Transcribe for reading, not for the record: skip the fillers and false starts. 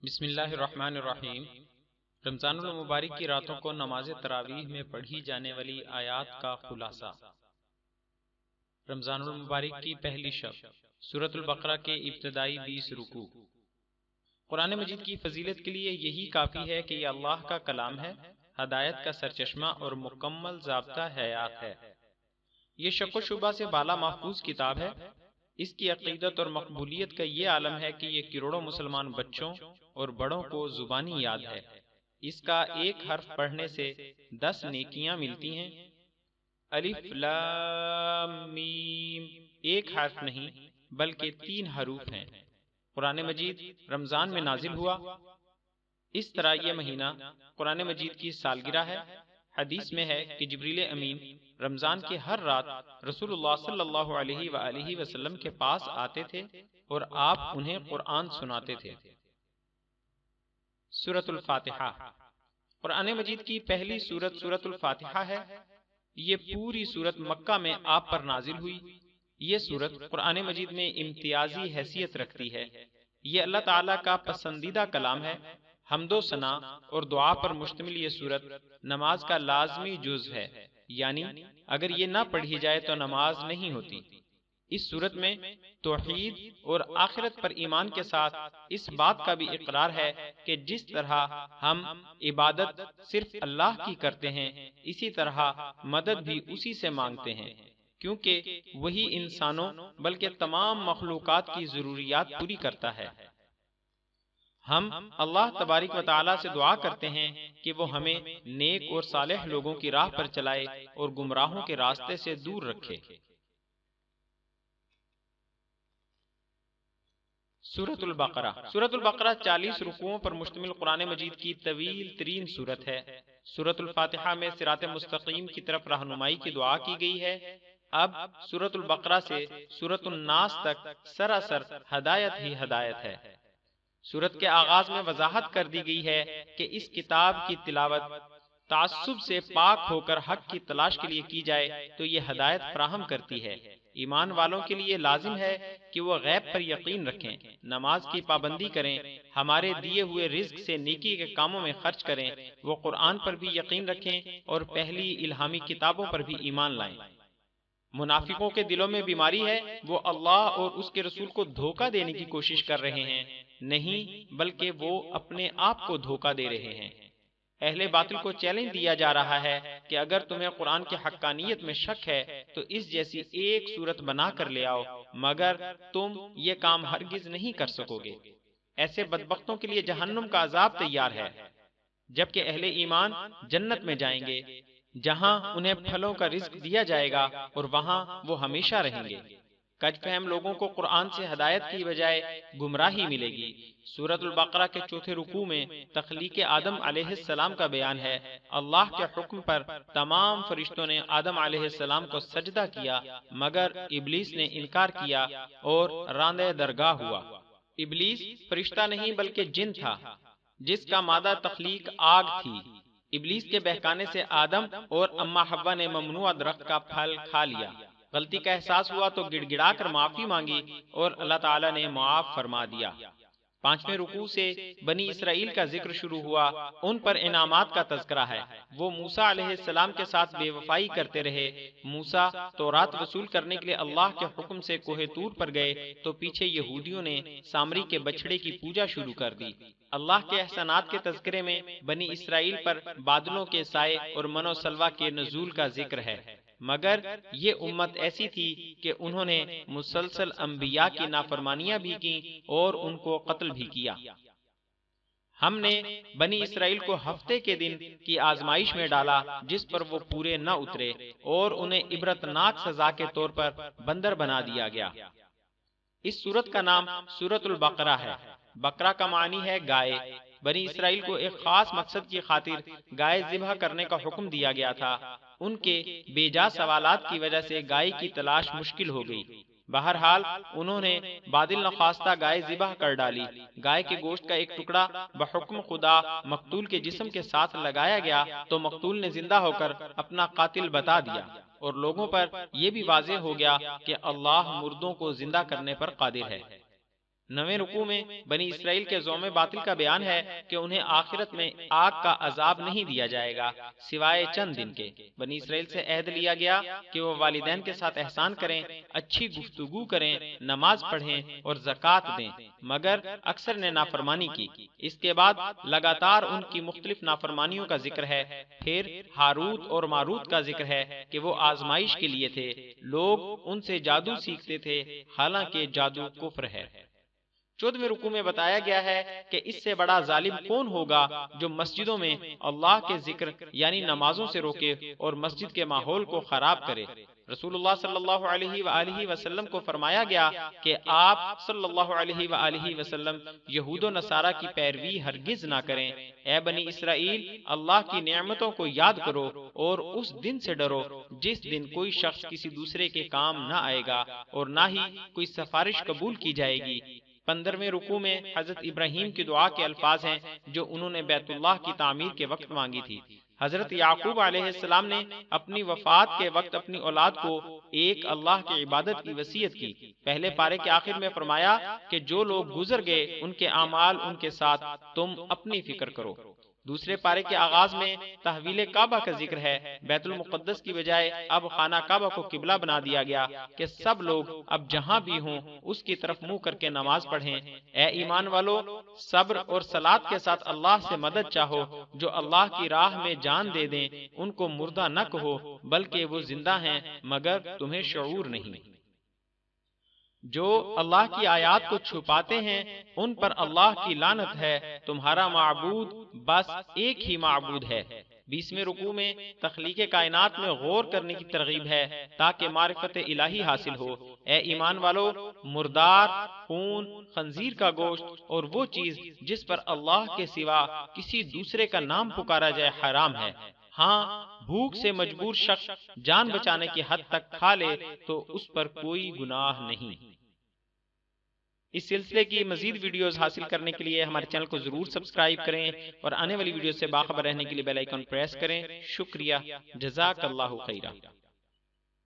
بسم اللہ الرحمن الرحیم۔ رمضان المبارک کی راتوں کو نماز تراویح میں پڑھی جانے والی آیات کا خلاصہ۔ رمضان المبارک کی پہلی شب، سورۃ البقرہ کے ابتدائی 20 رکوع۔ قرآن مجید کی فضیلت کے لیے یہی کافی ہے کہ یہ اللہ کا کلام ہے، ہدایت کا سرچشمہ اور مکمل ضابطہ حیات ہے۔ یہ شک و شبہ سے بالا محفوظ کتاب ہے۔ اس کی عقیدت اور مقبولیت کا یہ عالم ہے کہ یہ کروڑوں مسلمان بچوں اور بڑوں کو زبانی یاد ہے۔ اس کا ایک حرف پڑھنے سے 10 نیکیاں ملتی ہیں۔ الف لام میم ایک حرف نہیں بلکہ 3 حروف ہیں۔ قرآن مجید رمضان میں نازل ہوا۔ اس طرح یہ مہینہ قرآن مجید کی سالگرہ ہے۔ حدیث میں ہے کہ جبریل امین رمضان کی ہر رات رسول اللہ صلی اللہ علیہ وآلہ وسلم کے پاس آتے تھے اور آپ انہیں قرآن سناتے تھے۔ سورۃ الفاتحہ قرآن مجید کی پہلی سورت سورۃ الفاتحہ ہے۔ یہ پوری سورت مکہ میں آپ پر نازل ہوئی۔ یہ سورت قرآن مجید میں امتیازی حیثیت رکھتی ہے۔ یہ اللہ تعالیٰ کا پسندیدہ کلام ہے۔ حمد و ثنا اور دعا پر مشتمل یہ سورت نماز کا لازمی جز ہے، یعنی اگر یہ نہ پڑھی جائے تو نماز نہیں ہوتی۔ اس سورت میں توحید اور آخرت پر ایمان کے ساتھ اس بات کا بھی اقرار ہے کہ جس طرح ہم عبادت صرف اللہ کی کرتے ہیں، اسی طرح مدد بھی اسی سے مانگتے ہیں، کیونکہ وہی انسانوں بلکہ تمام مخلوقات کی ضروریات پوری کرتا ہے۔ ہم اللہ تبارک و تعالیٰ سے دعا کرتے ہیں کہ وہ ہمیں نیک اور صالح لوگوں کی راہ پر چلائے اور گمراہوں کے راستے سے دور رکھے۔ سورۃ البقرہ سورۃ البقرہ 40 رکوعوں پر مشتمل قرآن مجید کی طویل ترین سورت ہے۔ سورۃ الفاتحہ میں صراط مستقیم کی طرف رہنمائی کی دعا کی گئی ہے۔ اب سورۃ البقرہ سے سورۃ الناس تک سراسر ہدایت ہی ہدایت ہے۔ سورت کے آغاز میں وضاحت کر دی گئی ہے کہ اس کتاب کی تلاوت تعصب سے پاک ہو کر حق کی تلاش کے لیے کی جائے تو یہ ہدایت فراہم کرتی ہے۔ ایمان والوں کے لیے لازم ہے کہ وہ غیب پر یقین رکھیں، نماز کی پابندی کریں، ہمارے دیے ہوئے رزق سے نیکی کے کاموں میں خرچ کریں، وہ قرآن پر بھی یقین رکھیں اور پہلی الہامی کتابوں پر بھی ایمان لائیں۔ منافقوں کے دلوں میں بیماری ہے، وہ اللہ اور اس کے رسول کو دھوکہ دینے کی کوشش کر رہے ہیں، نہیں بلکہ وہ اپنے آپ کو دھوکہ دے رہے ہیں۔ اہل باطل کو چیلنج دیا جا رہا ہے کہ اگر تمہیں قرآن کی حقانیت میں شک ہے تو اس جیسی ایک صورت بنا کر لے آؤ، مگر تم یہ کام ہرگز نہیں کر سکو گے۔ ایسے بدبختوں کے لیے جہنم کا عذاب تیار ہے، جبکہ اہل ایمان جنت میں جائیں گے، جہاں انہیں پھلوں کا رزق دیا جائے گا اور وہاں وہ ہمیشہ رہیں گے۔ کج فہم لوگوں کو قرآن سے ہدایت کی بجائے گمراہی ملے گی۔ سورۃ البقرہ کے چوتھے رکوع میں تخلیق آدم علیہ السلام کا بیان ہے۔ اللہ کے حکم پر تمام فرشتوں نے آدم علیہ السلام کو سجدہ کیا، مگر ابلیس نے انکار کیا اور راندہ درگاہ ہوا۔ ابلیس فرشتہ نہیں بلکہ جن تھا، جس کا مادہ تخلیق آگ تھی۔ ابلیس کے بہکانے سے آدم اور اماں حوا نے ممنوع درخت کا پھل کھا لیا۔ غلطی کا احساس ہوا تو گڑ گڑا کر معافی مانگی اور اللہ تعالیٰ نے معاف فرما دیا۔ 5ویں رکوع سے بنی اسرائیل کا ذکر شروع ہوا، ان پر انعامات کا تذکرہ ہے۔ وہ موسیٰ علیہ السلام کے ساتھ بے وفائی کرتے رہے۔ موسیٰ تورات وصول کرنے کے لیے اللہ کے حکم سے کوہ طور پر گئے تو پیچھے یہودیوں نے سامری کے بچڑے کی پوجا شروع کر دی۔ اللہ کے احسانات کے تذکرے میں بنی اسرائیل پر بادلوں کے سائے اور من و سلوہ کے نزول کا ذکر ہے، مگر یہ امت ایسی تھی کہ انہوں نے مسلسل انبیاء کی نافرمانیاں بھی کی اور ان کو قتل بھی کیا۔ ہم نے بنی اسرائیل کو ہفتے کے دن کی آزمائش میں ڈالا جس پر وہ پورے نہ اترے اور انہیں عبرتناک سزا کے طور پر بندر بنا دیا گیا۔ اس سورت کا نام سورۃ البقرہ ہے۔ بقرہ کا معنی ہے گائے۔ بنی اسرائیل کو ایک خاص مقصد کی خاطر گائے ذبح کرنے کا حکم دیا گیا تھا۔ ان کے بے جا سوالات کی وجہ سے گائے کی تلاش مشکل ہو گئی۔ بہرحال انہوں نے بادل نخواستہ گائے ذبح کر ڈالی۔ گائے کے گوشت کا ایک ٹکڑا بحکم خدا مقتول کے جسم کے ساتھ لگایا گیا تو مقتول نے زندہ ہو کر اپنا قاتل بتا دیا، اور لوگوں پر یہ بھی واضح ہو گیا کہ اللہ مردوں کو زندہ کرنے پر قادر ہے۔ 9ویں رکوع میں بنی اسرائیل کے زوم باطل کا بیان ہے کہ انہیں آخرت میں آگ کا عذاب نہیں دیا جائے گا سوائے چند دن کے۔ بنی اسرائیل سے عہد لیا گیا کہ وہ والدین کے ساتھ احسان کریں، اچھی گفتگو کریں، نماز پڑھیں اور زکوٰۃ دیں، مگر اکثر نے نافرمانی کی۔ اس کے بعد لگاتار ان کی مختلف نافرمانیوں کا ذکر ہے۔ پھر ہاروت اور ماروت کا ذکر ہے کہ وہ آزمائش کے لیے تھے، لوگ ان سے جادو سیکھتے تھے، حالانکہ جادو کفر ہے۔ 14ویں رکوع میں بتایا گیا ہے کہ اس سے بڑا ظالم کون ہوگا جو مسجدوں میں اللہ کے ذکر یعنی نمازوں سے روکے اور مسجد کے ماحول کو خراب کرے۔ رسول اللہ صلی اللہ علیہ وآلہ وسلم کو فرمایا گیا کہ آپ صلی اللہ علیہ وآلہ وسلم یہود و نصارہ کی پیروی ہرگز نہ کریں۔ اے بنی اسرائیل، اللہ کی نعمتوں کو یاد کرو اور اس دن سے ڈرو جس دن کوئی شخص کسی دوسرے کے کام نہ آئے گا اور نہ ہی کوئی سفارش قبول کی جائے گی۔ 15ویں رکوع میں حضرت ابراہیم کی دعا کے الفاظ ہیں جو انہوں نے بیت اللہ کی تعمیر کے وقت مانگی تھی۔ حضرت یعقوب علیہ السلام نے اپنی وفات کے وقت اپنی اولاد کو ایک اللہ کی عبادت کی وصیت کی۔ پہلے پارے کے آخر میں فرمایا کہ جو لوگ گزر گئے ان کے اعمال ان کے ساتھ، تم اپنی فکر کرو۔ دوسرے پارے کے آغاز میں تحویل کعبہ کا ذکر ہے۔ بیت المقدس کی بجائے اب خانہ کعبہ کو قبلہ بنا دیا گیا کہ سب لوگ اب جہاں بھی ہوں اس کی طرف منہ کر کے نماز پڑھیں۔ اے ایمان والو، صبر اور صلات کے ساتھ اللہ سے مدد چاہو۔ جو اللہ کی راہ میں جان دے دیں ان کو مردہ نہ کہو بلکہ وہ زندہ ہیں مگر تمہیں شعور نہیں۔ جو اللہ کی آیات کو چھپاتے ہیں ان پر اللہ کی لعنت ہے۔ تمہارا معبود بس ایک ہی معبود ہے۔ 20ویں رکوع میں تخلیق کائنات میں غور کرنے کی ترغیب ہے تاکہ معرفت الہی حاصل ہو۔ اے ایمان والو، مردار، خون، خنزیر کا گوشت اور وہ چیز جس پر اللہ کے سوا کسی دوسرے کا نام پکارا جائے حرام ہے۔ ہاں، بھوک سے مجبور شخص جان بچانے کی حد تک کھا لے تو اس پر کوئی گناہ نہیں۔ اس سلسلے کی مزید ویڈیوز حاصل کرنے کے لیے ہمارے چینل کو ضرور سبسکرائب کریں اور آنے والی ویڈیو سے باخبر رہنے کے لیے بیل آئیکن پریس کریں۔ شکریہ، جزاک اللہ خیرہ۔